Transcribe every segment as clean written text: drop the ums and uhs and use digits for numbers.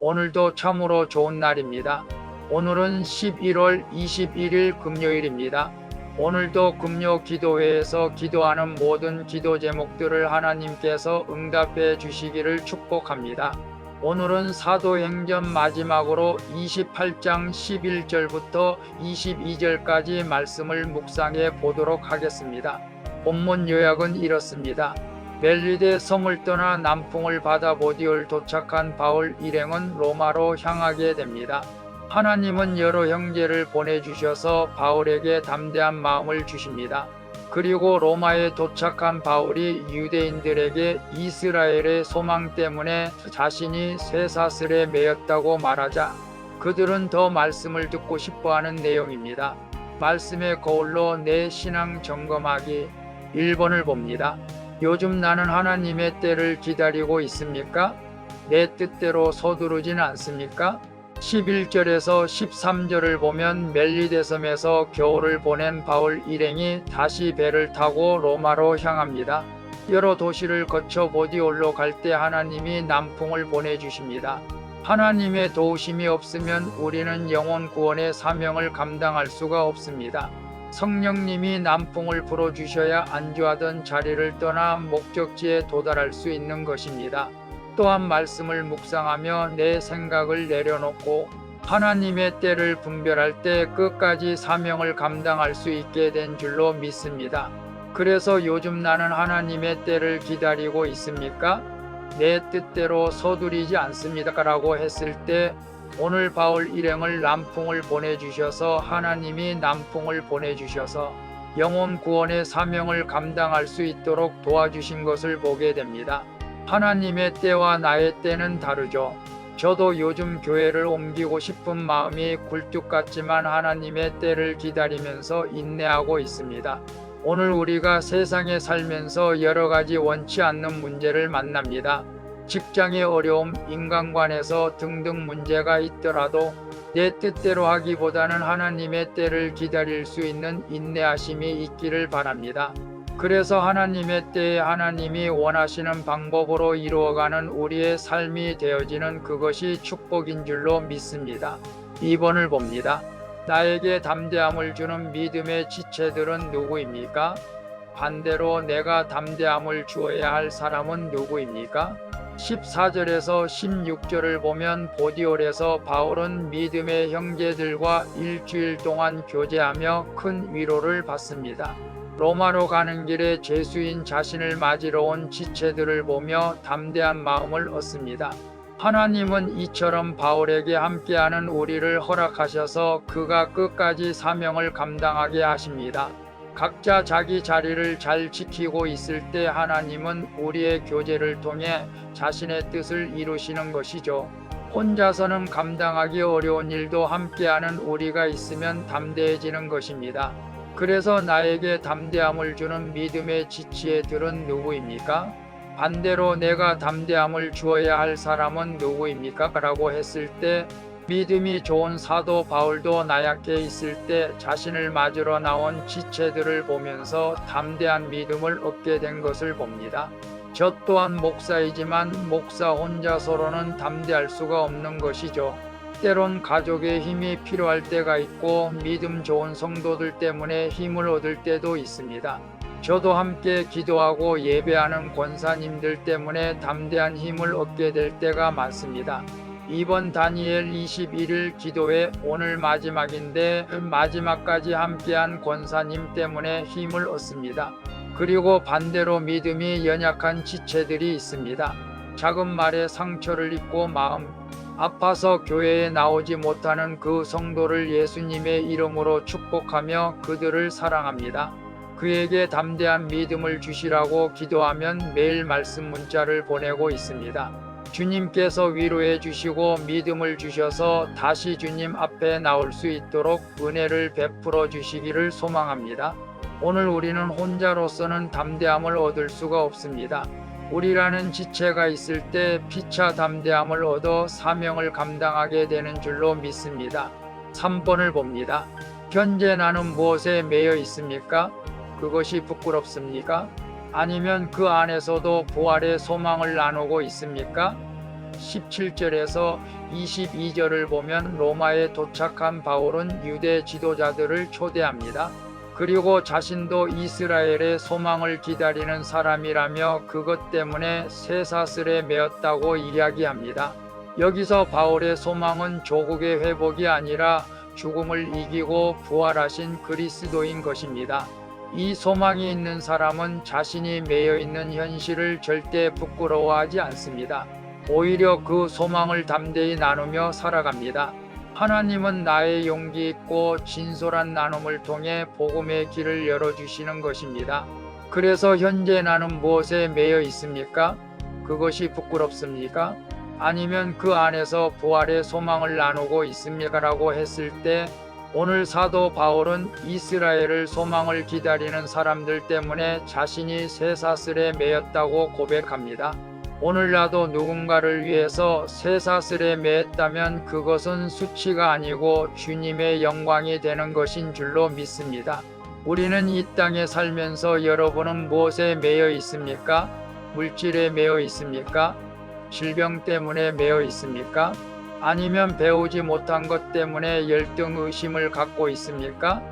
오늘도 참으로 좋은 날입니다. 오늘은 11월 21일 금요일입니다. 오늘도 금요 기도회에서 기도하는 모든 기도 제목들을 하나님께서 응답해 주시기를 축복합니다. 오늘은 사도행전 마지막으로 28장 11절부터 22절까지 말씀을 묵상해 보도록 하겠습니다. 본문 요약은 이렇습니다. 멜리데 성을 떠나 남풍을 받아 보디올 도착한 바울 일행은 로마로 향하게 됩니다. 하나님은 여러 형제를 보내주셔서 바울에게 담대한 마음을 주십니다. 그리고 로마에 도착한 바울이 유대인들에게 이스라엘의 소망 때문에 자신이 쇠사슬에 매였다고 말하자 그들은 더 말씀을 듣고 싶어하는 내용입니다. 말씀의 거울로 내 신앙 점검하기 1번을 봅니다. 요즘 나는 하나님의 때를 기다리고 있습니까? 내 뜻대로 서두르진 않습니까? 11절에서 13절을 보면 멜리데 섬에서 겨울을 보낸 바울 일행이 다시 배를 타고 로마로 향합니다. 여러 도시를 거쳐 보디올로 갈 때 하나님이 남풍을 보내주십니다. 하나님의 도우심이 없으면 우리는 영혼 구원의 사명을 감당할 수가 없습니다. 성령님이 남풍을 불어주셔야 안주하던 자리를 떠나 목적지에 도달할 수 있는 것입니다. 또한 말씀을 묵상하며 내 생각을 내려놓고 하나님의 때를 분별할 때 끝까지 사명을 감당할 수 있게 된 줄로 믿습니다. 그래서 요즘 나는 하나님의 때를 기다리고 있습니까? 내 뜻대로 서두르지 않습니다. 라고 했을 때 오늘 바울 일행을 남풍을 보내주셔서 하나님이 남풍을 보내주셔서 영혼 구원의 사명을 감당할 수 있도록 도와주신 것을 보게 됩니다. 하나님의 때와 나의 때는 다르죠. 저도 요즘 교회를 옮기고 싶은 마음이 굴뚝 같지만 하나님의 때를 기다리면서 인내하고 있습니다. 오늘 우리가 세상에 살면서 여러 가지 원치 않는 문제를 만납니다. 직장의 어려움, 인간관에서 등등 문제가 있더라도 내 뜻대로 하기보다는 하나님의 때를 기다릴 수 있는 인내하심이 있기를 바랍니다. 그래서 하나님의 때에 하나님이 원하시는 방법으로 이루어가는 우리의 삶이 되어지는 그것이 축복인 줄로 믿습니다. 2번을 봅니다. 나에게 담대함을 주는 믿음의 지체들은 누구입니까? 반대로 내가 담대함을 주어야 할 사람은 누구입니까? 14절에서 16절을 보면 보디올에서 바울은 믿음의 형제들과 일주일 동안 교제하며 큰 위로를 받습니다. 로마로 가는 길에 죄수인 자신을 맞으러 온 지체들을 보며 담대한 마음을 얻습니다. 하나님은 이처럼 바울에게 함께하는 우리를 허락하셔서 그가 끝까지 사명을 감당하게 하십니다. 각자 자기 자리를 잘 지키고 있을 때 하나님은 우리의 교제를 통해 자신의 뜻을 이루시는 것이죠. 혼자서는 감당하기 어려운 일도 함께하는 우리가 있으면 담대해지는 것입니다. 그래서 나에게 담대함을 주는 믿음의 지체들은 누구입니까? 반대로 내가 담대함을 주어야 할 사람은 누구입니까? 라고 했을 때 믿음이 좋은 사도 바울도 나약해 있을 때 자신을 맞으러 나온 지체들을 보면서 담대한 믿음을 얻게 된 것을 봅니다. 저 또한 목사이지만 목사 혼자서로는 담대할 수가 없는 것이죠. 때론 가족의 힘이 필요할 때가 있고 믿음 좋은 성도들 때문에 힘을 얻을 때도 있습니다. 저도 함께 기도하고 예배하는 권사님들 때문에 담대한 힘을 얻게 될 때가 많습니다. 이번 다니엘 21일 기도회 오늘 마지막인데 마지막까지 함께한 권사님 때문에 힘을 얻습니다. 그리고 반대로 믿음이 연약한 지체들이 있습니다. 작은 말에 상처를 입고 마음 아파서 교회에 나오지 못하는 그 성도를 예수님의 이름으로 축복하며 그들을 사랑합니다. 그에게 담대한 믿음을 주시라고 기도하면 매일 말씀 문자를 보내고 있습니다. 주님께서 위로해 주시고 믿음을 주셔서 다시 주님 앞에 나올 수 있도록 은혜를 베풀어 주시기를 소망합니다. 오늘 우리는 혼자로서는 담대함을 얻을 수가 없습니다. 우리라는 지체가 있을 때 피차 담대함을 얻어 사명을 감당하게 되는 줄로 믿습니다. 3번을 봅니다. 현재 나는 무엇에 매여 있습니까? 그것이 부끄럽습니까? 아니면 그 안에서도 부활의 소망을 나누고 있습니까? 17절에서 22절을 보면 로마에 도착한 바울은 유대 지도자들을 초대합니다. 그리고 자신도 이스라엘의 소망을 기다리는 사람이라며 그것 때문에 쇠사슬에 매었다고 이야기합니다. 여기서 바울의 소망은 조국의 회복이 아니라 죽음을 이기고 부활하신 그리스도인 것입니다. 이 소망이 있는 사람은 자신이 매여 있는 현실을 절대 부끄러워하지 않습니다. 오히려 그 소망을 담대히 나누며 살아갑니다. 하나님은 나의 용기 있고 진솔한 나눔을 통해 복음의 길을 열어주시는 것입니다. 그래서 현재 나는 무엇에 매여 있습니까? 그것이 부끄럽습니까? 아니면 그 안에서 부활의 소망을 나누고 있습니까? 라고 했을 때 오늘 사도 바울은 이스라엘을 소망을 기다리는 사람들 때문에 자신이 쇠사슬에 매였다고 고백합니다. 오늘 나도 누군가를 위해서 쇠사슬에 매였다면 그것은 수치가 아니고 주님의 영광이 되는 것인 줄로 믿습니다. 우리는 이 땅에 살면서 여러분은 무엇에 매여 있습니까? 물질에 매여 있습니까? 질병 때문에 매여 있습니까? 아니면 배우지 못한 것 때문에 열등 의심을 갖고 있습니까?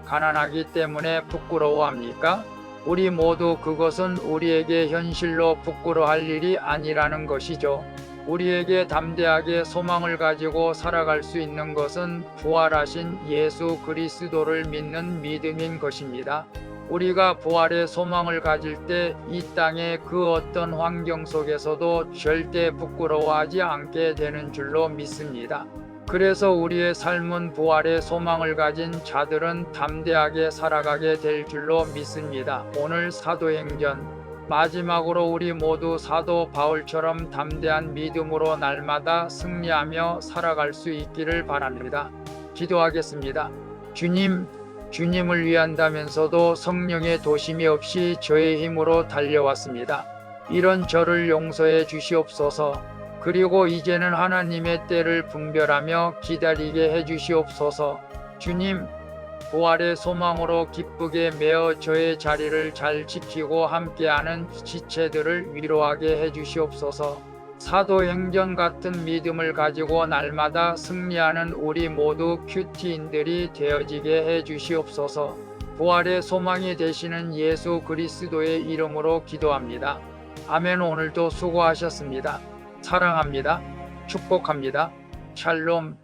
가난하기 때문에 부끄러워합니까? 우리 모두 그것은 우리에게 현실로 부끄러워할 일이 아니라는 것이죠. 우리에게 담대하게 소망을 가지고 살아갈 수 있는 것은 부활하신 예수 그리스도를 믿는 믿음인 것입니다. 우리가 부활의 소망을 가질 때 이 땅의 그 어떤 환경 속에서도 절대 부끄러워하지 않게 되는 줄로 믿습니다. 그래서 우리의 삶은 부활의 소망을 가진 자들은 담대하게 살아가게 될 줄로 믿습니다. 오늘 사도행전 마지막으로 우리 모두 사도 바울처럼 담대한 믿음으로 날마다 승리하며 살아갈 수 있기를 바랍니다. 기도하겠습니다. 주님을 위한다면서도 성령의 도심이 없이 저의 힘으로 달려왔습니다. 이런 저를 용서해 주시옵소서. 그리고 이제는 하나님의 때를 분별하며 기다리게 해 주시옵소서. 주님, 부활의 소망으로 기쁘게 매어 저의 자리를 잘 지키고 함께하는 지체들을 위로하게 해 주시옵소서. 사도행전 같은 믿음을 가지고 날마다 승리하는 우리 모두 큐티인들이 되어지게 해 주시옵소서. 부활의 소망이 되시는 예수 그리스도의 이름으로 기도합니다. 아멘. 오늘도 수고하셨습니다. 사랑합니다. 축복합니다. 샬롬.